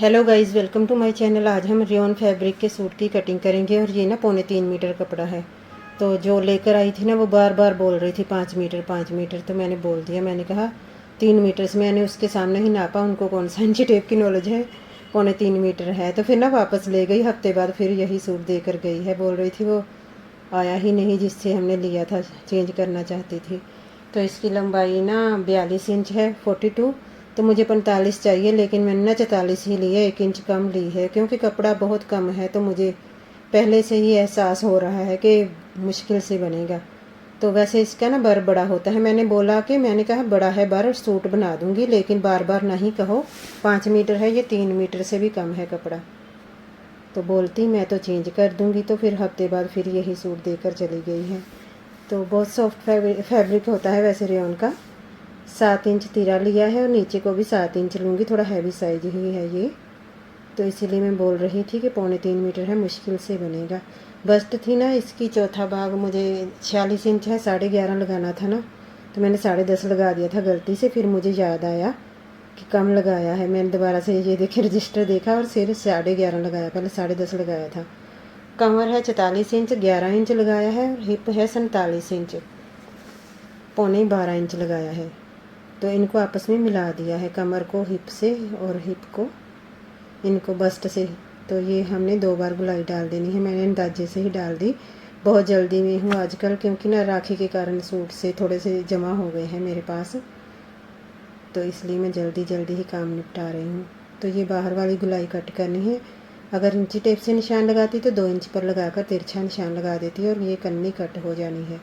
Hello guys, welcome to my channel. आज हम rayon fabric के सूट की कटिंग करेंगे और ये ना 3.25 मीटर कपड़ा है। तो जो लेकर आई थी ना वो बार बार बोल रही थी 5 मीटर 5 मीटर, तो मैंने बोल दिया, मैंने कहा 3 मीटर से। मैंने उसके सामने ही नापा, उनको कौन सा इंची टेप की नॉलेज है, 3.25 मीटर है। तो फिर ना वापस ले गई, हफ्ते बाद फिर यही सूट दे कर गई है। बोल रही थी वो आया ही नहीं जिससे हमने लिया था, चेंज करना चाहती थी। तो इसकी लंबाई ना 42 इंच है, 42। तो मुझे 45 चाहिए, लेकिन मैंने ना 44 ही ली है, 1 इंच कम ली है क्योंकि कपड़ा बहुत कम है। तो मुझे पहले से ही एहसास हो रहा है कि मुश्किल से बनेगा। तो वैसे इसका ना बर बड़ा होता है। मैंने कहा बड़ा है बर, सूट बना दूंगी, लेकिन बार बार नहीं कहो 5 मीटर है, ये 3 मीटर से भी कम है कपड़ा। तो बोलती मैं तो चेंज कर दूंगी। तो फिर हफ्ते बाद फिर यही सूट देकर चली गई है। तो बहुत सॉफ्ट फैब्रिक होता है वैसे रेयॉन का। 7 इंच तिरा लिया है और नीचे को भी 7 इंच लूँगी, थोड़ा हैवी साइज ही है ये। तो इसीलिए मैं बोल रही थी कि 3.25 मीटर है, मुश्किल से बनेगा। बस्ट थी ना इसकी, चौथा भाग मुझे 46 इंच है, 11.5 लगाना था ना, तो मैंने 10.5 लगा दिया था गलती से। फिर मुझे याद आया कि कम लगाया है। मैंने दोबारा से ये देखे रजिस्टर देखा और फिर 11.5 लगाया, पहले 10.5 लगाया था। कमर है 44 इंच, 11 इंच लगाया है और हिप है 47 इंच, 12.25 इंच लगाया है। तो इनको आपस में मिला दिया है, कमर को हिप से और हिप को इनको बस्ट से। तो ये हमने 2 बार गुलाई डाल देनी है। मैंने अंदाजे से ही डाल दी, बहुत जल्दी में हूँ आजकल, क्योंकि ना राखी के कारण सूट से थोड़े से जमा हो गए हैं मेरे पास, तो इसलिए मैं जल्दी जल्दी ही काम निपटा रही हूँ। तो ये बाहर वाली गुलाई कट करनी है। अगर इंची टेप से निशान लगाती तो 2 इंच पर लगाकर तिरछा निशान लगा देती और ये कन्नी कट हो जानी है।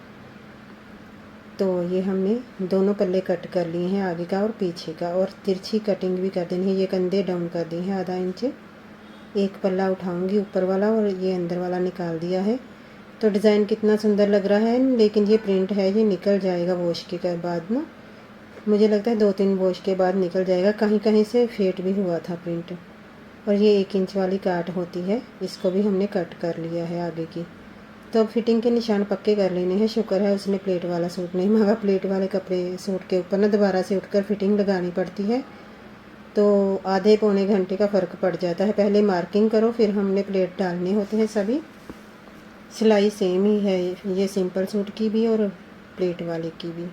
तो ये हमने दोनों पल्ले कट कर लिए हैं, आगे का और पीछे का, और तिरछी कटिंग भी कर देनी है। ये कंधे डाउन कर दिए हैं आधा इंच। एक पल्ला उठाऊंगी ऊपर वाला और ये अंदर वाला निकाल दिया है। तो डिज़ाइन कितना सुंदर लग रहा है, लेकिन ये प्रिंट है, ये निकल जाएगा वॉश के बाद ना। मुझे लगता है 2-3 वॉश के बाद निकल जाएगा। कहीं कहीं से फेड भी हुआ था प्रिंट। और ये 1 इंच वाली काट होती है, इसको भी हमने कट कर लिया है आगे की। तो अब फिटिंग के निशान पक्के कर लेने हैं। शुक्र है उसने प्लेट वाला सूट नहीं मांगा। प्लेट वाले कपड़े सूट के ऊपर ना दोबारा से उठकर फिटिंग लगानी पड़ती है, तो आधे पौने घंटे का फ़र्क पड़ जाता है। पहले मार्किंग करो, फिर हमने प्लेट डालने होते हैं सभी। सिलाई सेम ही है ये सिंपल सूट की भी और प्लेट वाले की भी।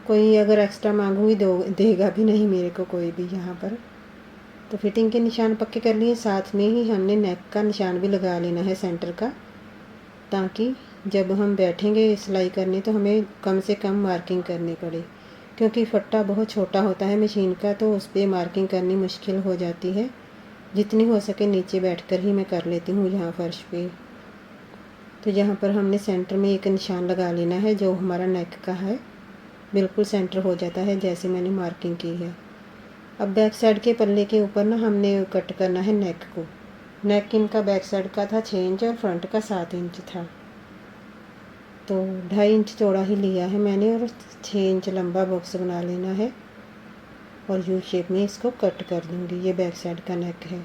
कोई अगर एक्स्ट्रा मांगूंगी देगा भी नहीं मेरे को कोई भी यहाँ पर। तो फिटिंग के निशान पक्के कर लिए, साथ में ही हमने नेक का निशान भी लगा लेना है सेंटर का, ताकि जब हम बैठेंगे सिलाई करने तो हमें कम से कम मार्किंग करनी पड़े। क्योंकि फट्टा बहुत छोटा होता है मशीन का, तो उस पर मार्किंग करनी मुश्किल हो जाती है। जितनी हो सके नीचे बैठकर ही मैं कर लेती हूँ यहाँ फर्श पे। तो यहाँ पर हमने सेंटर में एक निशान लगा लेना है जो हमारा नेक का है, बिल्कुल सेंटर हो जाता है जैसे मैंने मार्किंग की है। अब बैक साइड के पल्ले के ऊपर ना हमने कट करना है नेक को। नेक इनका बैक साइड का था 6 इंच और फ्रंट का 7 इंच था। तो 2.5 इंच चौड़ा ही लिया है मैंने और 6 इंच लंबा बॉक्स बना लेना है और यू शेप में इसको कट कर दूंगी। ये बैक साइड का नेक है।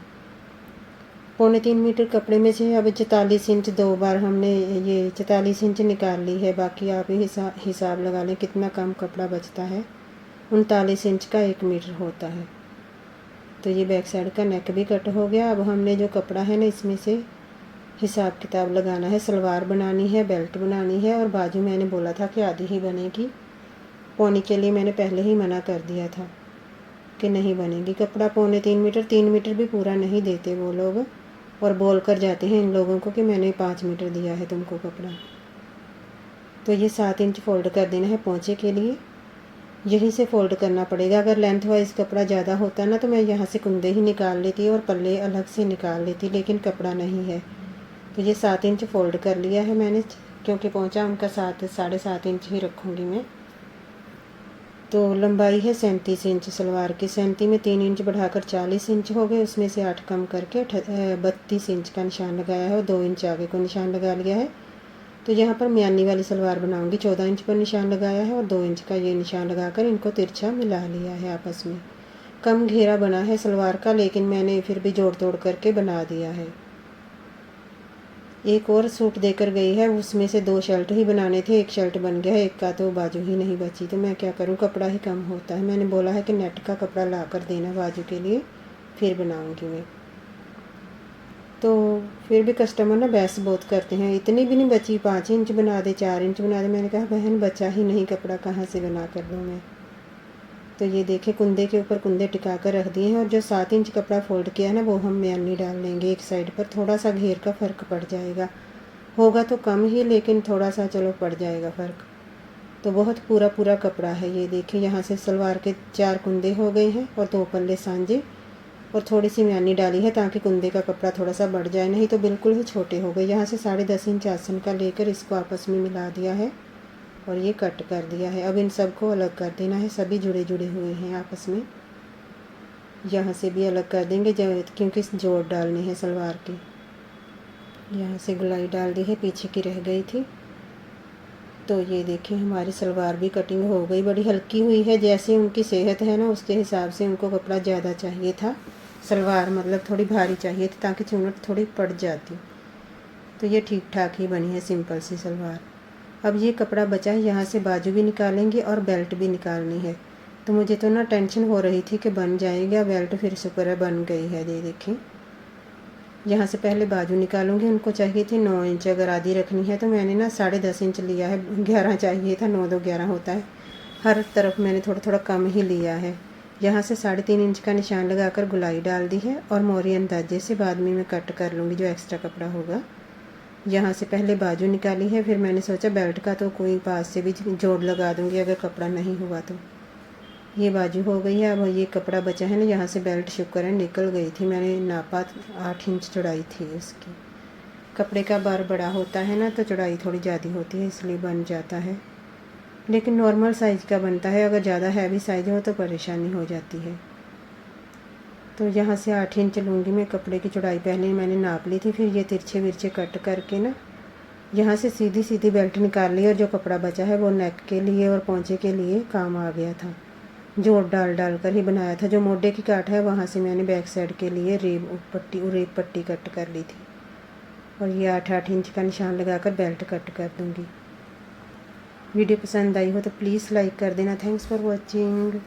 3.25 मीटर कपड़े में से अब 44 इंच 2 बार हमने ये 44 इंच निकाल ली है। बाकी आप ही हिसाब लगा लें कितना कम कपड़ा बचता है। 39 इंच का 1 मीटर होता है। तो ये बैक साइड का नेक भी कट हो गया। अब हमने जो कपड़ा है ना इसमें से हिसाब किताब लगाना है। सलवार बनानी है, बेल्ट बनानी है और बाजू मैंने बोला था कि आधी ही बनेगी। पौनी के लिए मैंने पहले ही मना कर दिया था कि नहीं बनेगी। कपड़ा 3.25 मीटर, 3 मीटर भी पूरा नहीं देते वो लोग, और बोल कर जाते हैं इन लोगों को कि मैंने 5 मीटर दिया है तुमको कपड़ा। तो ये 7 इंच फोल्ड कर देना है पोंचे के लिए, यहीं से फ़ोल्ड करना पड़ेगा। अगर लेंथ वाइज कपड़ा ज़्यादा होता ना तो मैं यहाँ से कुंदे ही निकाल लेती और पल्ले अलग से निकाल लेती, लेकिन कपड़ा नहीं है। तो ये 7 इंच फ़ोल्ड कर लिया है मैंने, क्योंकि पहुँचा उनका 7.5 इंच ही रखूँगी मैं। तो लंबाई है 37 इंच सलवार की। 37 में 3 इंच बढ़ाकर 40 इंच हो गए, उसमें से 8 कम करके 32 इंच का निशान लगाया है और 2 इंच आगे को निशान लगा लिया है। तो यहाँ पर म्यानी वाली सलवार बनाऊंगी। 14 इंच पर निशान लगाया है और 2 इंच का ये निशान लगाकर इनको तिरछा मिला लिया है आपस में। कम घेरा बना है सलवार का, लेकिन मैंने फिर भी जोड़ तोड़ करके बना दिया है। एक और सूट देकर गई है, उसमें से 2 शर्ट ही बनाने थे, एक शर्ट बन गया है, एक का तो बाजू ही नहीं बची। तो मैं क्या करूँ, कपड़ा ही कम होता है। मैंने बोला है कि नेट का कपड़ा ला कर देना बाजू के लिए, फिर बनाऊंगी मैं। तो फिर भी कस्टमर ना बहस बहुत करते हैं, इतनी भी नहीं बची, 5 इंच बना दे, 4 इंच बना दे। मैंने कहा बहन बचा ही नहीं कपड़ा, कहाँ से बना कर दूँ मैं। तो ये देखे कुंदे के ऊपर कुंदे टिका कर रख दिए हैं, और जो 7 इंच कपड़ा फोल्ड किया है ना वो हम मेयानी डाल लेंगे एक साइड पर। थोड़ा सा घेर का फ़र्क पड़ जाएगा, होगा तो कम ही, लेकिन थोड़ा सा चलो पड़ जाएगा फ़र्क। तो बहुत पूरा पूरा कपड़ा है। ये देखिए यहाँ से सलवार के 4 कुंदे हो गए हैं और 2 पल्ले सांझे, और थोड़ी सी म्यानी डाली है ताकि कुंदे का कपड़ा थोड़ा सा बढ़ जाए, नहीं तो बिल्कुल ही छोटे हो गए। यहाँ से 10.5 इंच आसन का लेकर इसको आपस में मिला दिया है और ये कट कर दिया है। अब इन सबको अलग कर देना है, सभी जुड़े जुड़े हुए हैं आपस में। यहाँ से भी अलग कर देंगे जब, क्योंकि जोड़ डालने हैं सलवार के। यहाँ से गुलाई डाल दी है, पीछे की रह गई थी। तो ये देखिए हमारी सलवार भी कटिंग हो गई, बड़ी हल्की हुई है। जैसे उनकी सेहत है ना उसके हिसाब से उनको कपड़ा ज़्यादा चाहिए था, सलवार मतलब थोड़ी भारी चाहिए थी ताकि चुन्नट थोड़ी पड़ जाती। तो ये ठीक ठाक ही बनी है, सिंपल सी सलवार। अब ये कपड़ा बचा है, यहाँ से बाजू भी निकालेंगे और बेल्ट भी निकालनी है। तो मुझे तो ना टेंशन हो रही थी कि बन जाएगा बेल्ट, फिर शुक्र है बन गई है। ये देखें, यहाँ से पहले बाजू निकालूंगी। उनको चाहिए थी 9 इंच, अगर आधी रखनी है तो मैंने ना 10.5 इंच लिया है, 11 चाहिए था, 9 2 11 होता है। हर तरफ मैंने थोड़ा थोड़ा कम ही लिया है। यहाँ से 3.5 इंच का निशान लगाकर गुलाई डाल दी है, और मोरी अंदाजे से बाद में मैं कट कर लूँगी जो एक्स्ट्रा कपड़ा होगा। यहाँ से पहले बाजू निकाली है, फिर मैंने सोचा बेल्ट का तो कोई पास से भी जोड़ लगा दूँगी अगर कपड़ा नहीं हुआ तो। ये बाजू हो गई है। अब ये कपड़ा बचा है ना, यहाँ से बेल्ट शुक्र है निकल गई थी, मैंने नापा 8 इंच चौड़ाई थी उसकी। कपड़े का बार बड़ा होता है ना तो चौड़ाई थोड़ी ज़्यादा होती है, इसलिए बन जाता है। लेकिन नॉर्मल साइज़ का बनता है, अगर ज़्यादा हैवी साइज़ हो तो परेशानी हो जाती है। तो यहाँ से 8 इंच लूँगी मैं कपड़े की चौड़ाई, पहले मैंने नाप ली थी। फिर ये तिरछे विरछे कट करके ना यहाँ से सीधी सीधी बेल्ट निकाल ली, और जो कपड़ा बचा है वो नेक के लिए और पोंचे के लिए काम आ गया था। जोड़ डाल डाल कर ही बनाया था। जो मोढे की काट है वहाँ से मैंने बैक साइड के लिए रेब पट्टी कट कर ली थी, और ये 8 इंच का निशान लगाकर बेल्ट कट कर दूँगी। वीडियो पसंद आई हो तो प्लीज़ लाइक कर देना। Thanks for watching.